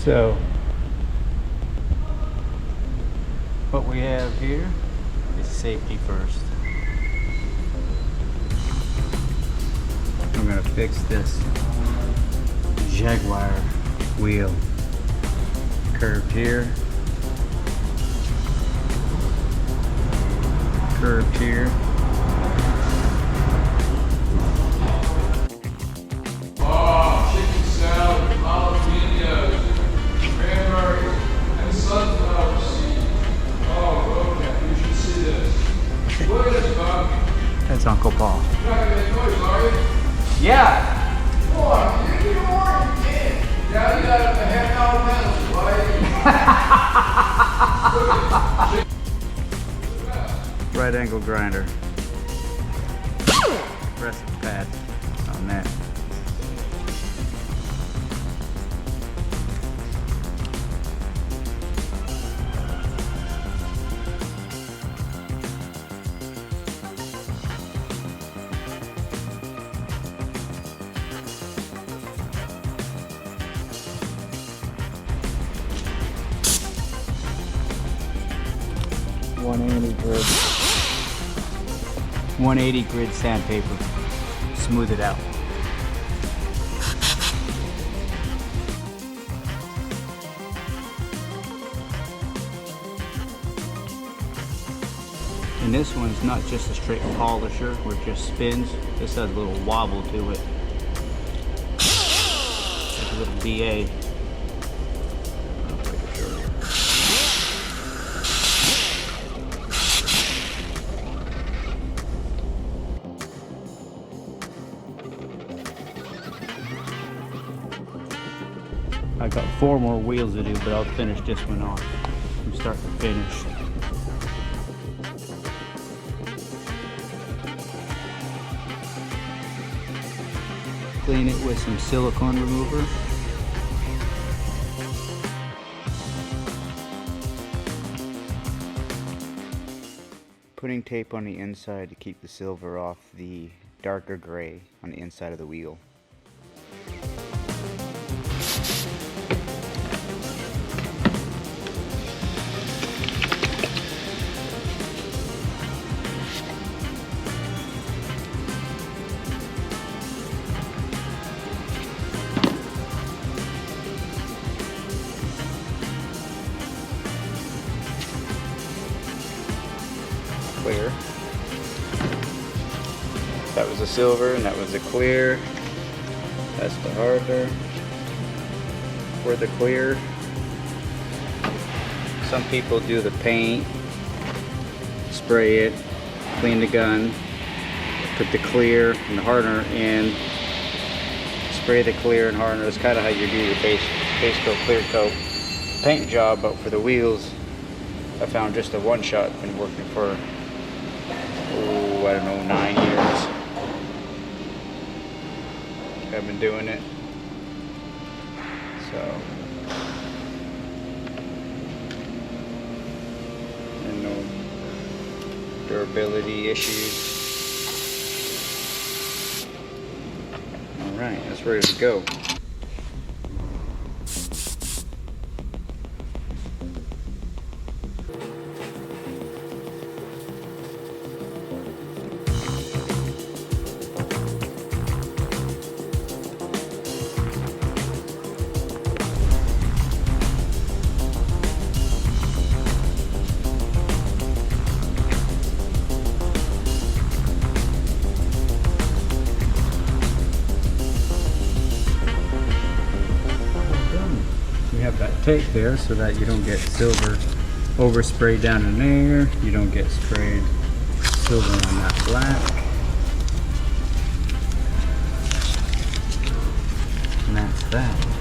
So what we have here is safety first. I'm going to fix this Jaguar wheel. Curved here. Curved here. Oh, chicken salad, jalapenos, cranberries, and sunflower seeds. Oh, okay, you should see this. Look at this pumpkin. That's Uncle Paul. You're not gonna make noise, are you? Yeah. Boy, you can work, you can. Now you got a half hour penalty, Right angle grinder. Recipe pad on that. Grid. 180 grid sandpaper. Smooth it out. And this one's not just a straight polisher where it just spins. This has a little wobble to it. Like a little BA. I got 4 more wheels to do, but I'll finish this one off from start to finish. Clean it with some silicone remover. Putting tape on the inside to keep the silver off the darker gray on the inside of the wheel. Clear. That was the silver and that was the clear. That's the harder. For the clear. Some people do the paint, spray it, clean the gun, put the clear and the hardener in, spray the clear and hardener. That's kind of how you do your base coat, clear coat paint job. But for the wheels, I found just a one shot. Been working for, I don't know, 9 years. I've been doing it. So, and no durability issues. Alright, that's ready to go. Have that tape there so that you don't get silver oversprayed down in there. You don't get sprayed silver on that black. And that's that.